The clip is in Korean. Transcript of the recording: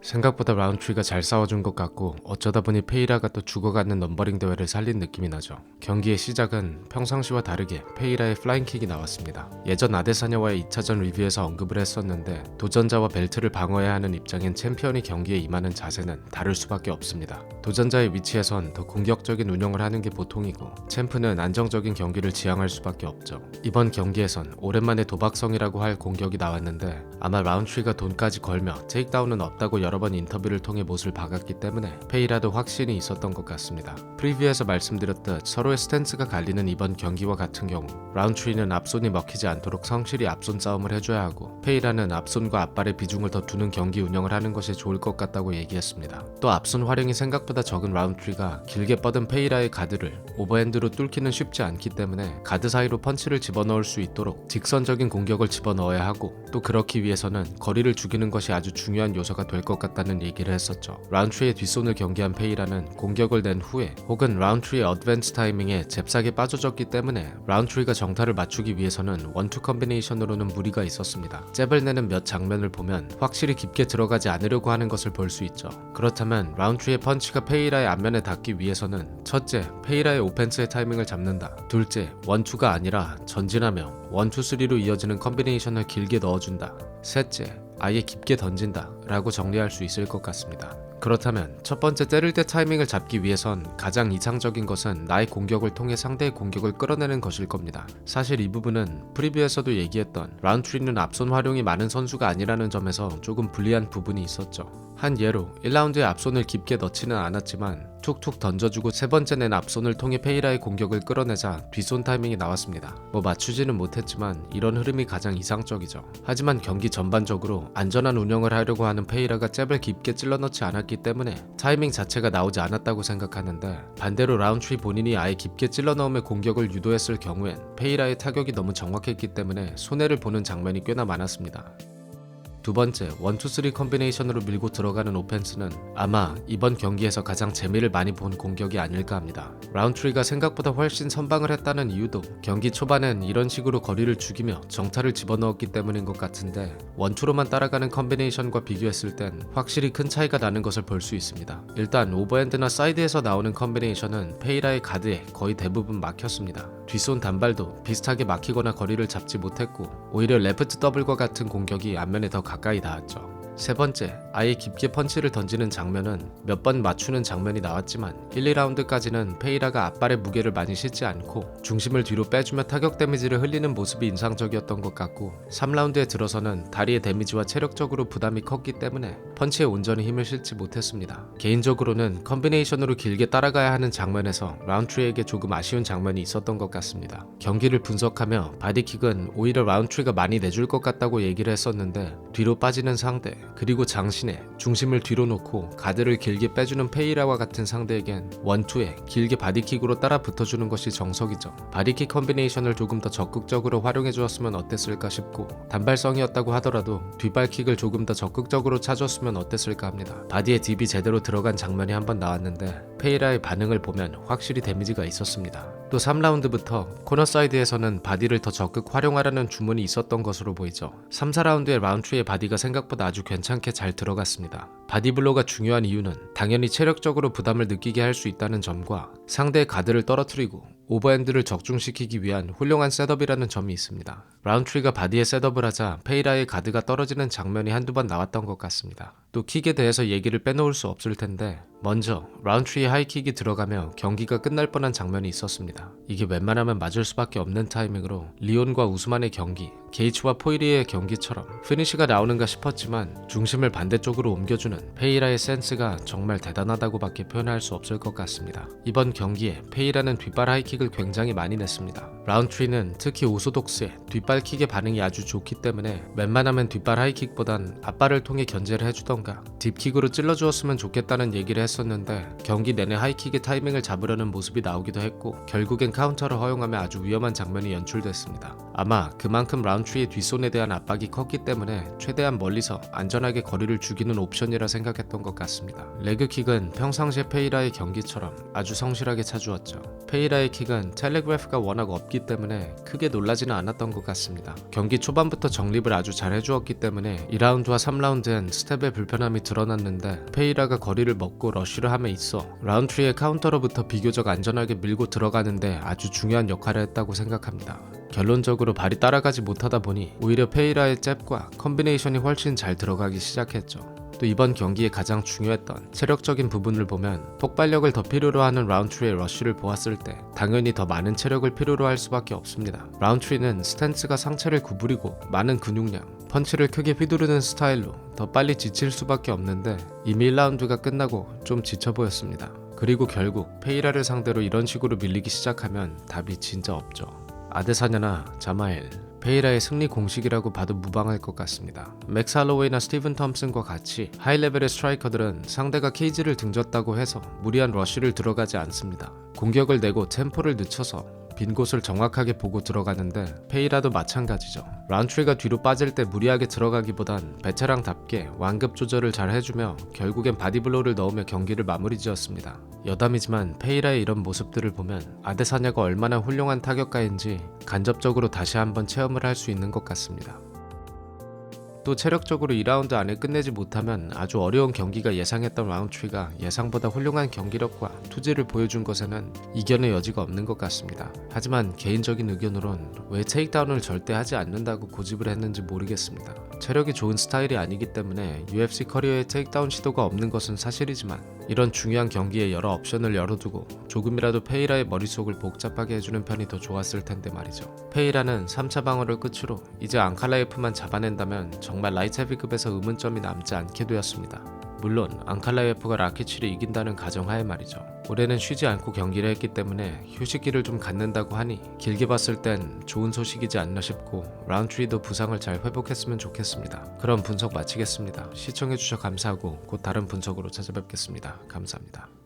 생각보다 라운트리가 잘 싸워준 것 같고 어쩌다 보니 페이라가 또 죽어가는 넘버링 대회를 살린 느낌이 나죠. 경기의 시작은 평상시와 다르게 페이라의 플라잉킥이 나왔습니다. 예전 아데사냐와의 2차전 리뷰에서 언급을 했었는데 도전자와 벨트를 방어해야 하는 입장인 챔피언이 경기에 임하는 자세는 다를 수밖에 없습니다. 도전자의 위치에선 더 공격적인 운영을 하는 게 보통이고 챔프는 안정적인 경기를 지향할 수밖에 없죠. 이번 경기에선 오랜만에 도박성이라고 할 공격이 나왔는데 아마 라운트리가 돈까지 걸며 테이크다운은 없다고 여러 번 인터뷰를 통해 못을 박았기 때문에 페이라도 확신이 있었던 것 같습니다. 프리뷰에서 말씀드렸듯 서로의 스탠스가 갈리는 이번 경기와 같은 경우 라운트리는 앞손이 먹히지 않도록 성실히 앞손 싸움을 해줘야 하고 페이라는 앞손과 앞발의 비중을 더 두는 경기 운영을 하는 것이 좋을 것 같다고 얘기했습니다. 또 앞손 활용이 생각보다 적은 라운트리가 길게 뻗은 페이라의 가드를 오버핸드로 뚫기는 쉽지 않기 때문에 가드 사이로 펀치를 집어넣을 수 있도록 직선적인 공격을 집어넣어야 하고 또 그렇기 위해서는 거리를 죽이는 것이 아주 중요한 요소가 될 것 같다는 얘기를 했었죠. 라운트리의 뒷손을 경기한 페이라는 공격을 낸 후에 혹은 라운트리의 어드밴스 타이밍에 잽싸게 빠져졌기 때문에 라운트리가 정타를 맞추기 위해서는 원투 컨비네이션으로는 무리가 있었습니다. 잽을 내는 몇 장면을 보면 확실히 깊게 들어가지 않으려고 하는 것을 볼 수 있죠. 그렇다면 라운트리의 펀치가 페이라의 앞면에 닿기 위해서는 첫째, 페이라의 오펜스의 타이밍을 잡는다. 둘째, 원투가 아니라 전진하며 원투 쓰리로 이어지는 컨비네이션을 길게 넣어준다. 셋째, 아예 깊게 던진다 라고 정리할 수 있을 것 같습니다. 그렇다면 첫 번째 때릴 때 타이밍을 잡기 위해선 가장 이상적인 것은 나의 공격을 통해 상대의 공격을 끌어내는 것일 겁니다. 사실 이 부분은 프리뷰에서도 얘기했던 라운트리는 앞손 활용이 많은 선수가 아니라는 점에서 조금 불리한 부분이 있었죠. 한 예로 1라운드에 앞손을 깊게 넣지는 않았지만 툭툭 던져주고 세 번째 낸 앞손을 통해 페이라의 공격을 끌어내자 뒷손 타이밍이 나왔습니다. 맞추지는 못했지만 이런 흐름이 가장 이상적이죠. 하지만 경기 전반적으로 안전한 운영을 하려고 하는 페이라가 잽을 깊게 찔러넣지 않았기 때문에 타이밍 자체가 나오지 않았다고 생각하는데 반대로 라운트리 본인이 아예 깊게 찔러넣음의 공격을 유도했을 경우엔 페이라의 타격이 너무 정확했기 때문에 손해를 보는 장면이 꽤나 많았습니다. 두 번째, 1-2-3 컨비네이션으로 밀고 들어가는 오펜스는 아마 이번 경기에서 가장 재미를 많이 본 공격이 아닐까 합니다. 라운트리가 생각보다 훨씬 선방을 했다는 이유도 경기 초반엔 이런 식으로 거리를 죽이며 정타를 집어넣었기 때문인 것 같은데 원투로만 따라가는 컨비네이션과 비교했을 땐 확실히 큰 차이가 나는 것을 볼 수 있습니다. 일단 오버핸드나 사이드에서 나오는 컨비네이션은 페이라의 가드에 거의 대부분 막혔습니다. 뒷손 단발도 비슷하게 막히거나 거리를 잡지 못했고 오히려 레프트 더블과 같은 공격이 앞면에 더 가까이 닿았죠. 세 번째, 아예 깊게 펀치를 던지는 장면은 몇 번 맞추는 장면이 나왔지만 1, 2라운드까지는 페이라가 앞발의 무게를 많이 싣지 않고 중심을 뒤로 빼주며 타격 데미지를 흘리는 모습이 인상적이었던 것 같고 3라운드에 들어서는 다리의 데미지와 체력적으로 부담이 컸기 때문에 펀치에 온전히 힘을 실지 못했습니다. 개인적으로는 컨비네이션으로 길게 따라가야 하는 장면에서 라운트리에게 조금 아쉬운 장면이 있었던 것 같습니다. 경기를 분석하며 바디킥은 오히려 라운트리가 많이 내줄 것 같다고 얘기를 했었는데 뒤로 빠지는 상대 그리고 장신의 중심을 뒤로 놓고 가드를 길게 빼주는 페이라와 같은 상대에겐 원투에 길게 바디킥으로 따라 붙어주는 것이 정석이죠. 바디킥 컨비네이션을 조금 더 적극적으로 활용해 주었으면 어땠을까 싶고 단발성이었다고 하더라도 뒷발킥을 조금 더 적극적으로 차줬으면 어땠을까 합니다. 바디에 딥이 제대로 들어간 장면이 한번 나왔는데 페이라의 반응을 보면 확실히 데미지가 있었습니다. 또 3라운드부터 코너 사이드에서는 바디를 더 적극 활용하라는 주문이 있었던 것으로 보이죠. 3, 4라운드에 라운트리의 바디가 생각보다 아주 괜찮게 잘 들어갔습니다. 바디블로가 중요한 이유는 당연히 체력적으로 부담을 느끼게 할 수 있다는 점과 상대의 가드를 떨어뜨리고 오버핸드를 적중시키기 위한 훌륭한 셋업이라는 점이 있습니다. 라운트리가 바디에 셋업을 하자 페이라의 가드가 떨어지는 장면이 한두 번 나왔던 것 같습니다. 또 킥에 대해서 얘기를 빼놓을 수 없을 텐데 먼저 라운트리의 하이킥이 들어가며 경기가 끝날 뻔한 장면이 있었습니다. 이게 웬만하면 맞을 수밖에 없는 타이밍으로 리온과 우스만의 경기, 게이츠와 포이리의 경기처럼 피니시가 나오는가 싶었지만 중심을 반대쪽으로 옮겨주는 페이라의 센스가 정말 대단하다고밖에 표현할 수 없을 것 같습니다. 이번 경기에 페이라는 뒷발 하이킥을 굉장히 많이 냈습니다. 라운트리는 특히 오소독스의 뒷발킥의 반응이 아주 좋기 때문에 웬만하면 뒷발 하이킥보단 앞발을 통해 견제를 해주던가 딥킥으로 찔러주었으면 좋겠다는 얘기를 했었는데 경기 내내 하이킥의 타이밍을 잡으려는 모습이 나오기도 했고 결국엔 카운터를 허용하며 아주 위험한 장면이 연출됐습니다. 아마 그만큼 라운트리 라운트리의 뒷손에 대한 압박이 컸기 때문에 최대한 멀리서 안전하게 거리를 죽이는 옵션이라 생각했던 것 같습니다. 레그킥은 평상시에 페이라의 경기처럼 아주 성실하게 차주었죠. 페이라의 킥은 텔레그래프가 워낙 없기 때문에 크게 놀라지는 않았던 것 같습니다. 경기 초반부터 정립을 아주 잘 해주었기 때문에 2라운드와 3라운드엔 스텝의 불편함이 드러났는데 페이라가 거리를 먹고 러쉬를 함에 있어 라운트리의 카운터로부터 비교적 안전하게 밀고 들어가는데 아주 중요한 역할을 했다고 생각합니다. 결론적으로 발이 따라가지 못하다 보니 오히려 페이라의 잽과 컨비네이션이 훨씬 잘 들어가기 시작했죠. 또 이번 경기에 가장 중요했던 체력적인 부분을 보면 폭발력을 더 필요로 하는 라운트리의 러쉬를 보았을 때 당연히 더 많은 체력을 필요로 할 수밖에 없습니다. 라운트리는 스탠스가 상체를 구부리고 많은 근육량, 펀치를 크게 휘두르는 스타일로 더 빨리 지칠 수밖에 없는데 이미 1라운드가 끝나고 좀 지쳐 보였습니다. 그리고 결국 페이라를 상대로 이런 식으로 밀리기 시작하면 답이 진짜 없죠. 아데사냐나 자마엘, 페이라의 승리 공식이라고 봐도 무방할 것 같습니다. 맥스 할로웨이나 스티븐 톰슨과 같이 하이레벨의 스트라이커들은 상대가 케이지를 등졌다고 해서 무리한 러쉬를 들어가지 않습니다. 공격을 내고 템포를 늦춰서 빈 곳을 정확하게 보고 들어가는데 페이라도 마찬가지죠. 라운트리가 뒤로 빠질 때 무리하게 들어가기보단 베테랑답게 완급 조절을 잘 해주며 결국엔 바디블로우를 넣으며 경기를 마무리 지었습니다. 여담이지만 페이라의 이런 모습들을 보면 아데사냐가 얼마나 훌륭한 타격가인지 간접적으로 다시 한번 체험을 할 수 있는 것 같습니다. 또 체력적으로 2라운드 안에 끝내지 못하면 아주 어려운 경기가 예상했던 라운트리가 예상보다 훌륭한 경기력과 투지를 보여준 것에는 이견의 여지가 없는 것 같습니다. 하지만 개인적인 의견으론 왜 테이크다운을 절대 하지 않는다고 고집을 했는지 모르겠습니다. 체력이 좋은 스타일이 아니기 때문에 UFC 커리어에 테이크다운 시도가 없는 것은 사실이지만 이런 중요한 경기에 여러 옵션을 열어두고 조금이라도 페이라의 머릿속을 복잡하게 해주는 편이 더 좋았을 텐데 말이죠. 페이라는 3차 방어를 끝으로 이제 앙칼라예프만 잡아낸다면 정말 라이트 헤비급에서 의문점이 남지 않게 되었습니다. 물론 앙칼라예프가 라키치를 이긴다는 가정하에 말이죠. 올해는 쉬지 않고 경기를 했기 때문에 휴식기를 좀 갖는다고 하니 길게 봤을 땐 좋은 소식이지 않나 싶고 라운트리도 부상을 잘 회복했으면 좋겠습니다. 그럼 분석 마치겠습니다. 시청해주셔서 감사하고 곧 다른 분석으로 찾아뵙겠습니다. 감사합니다.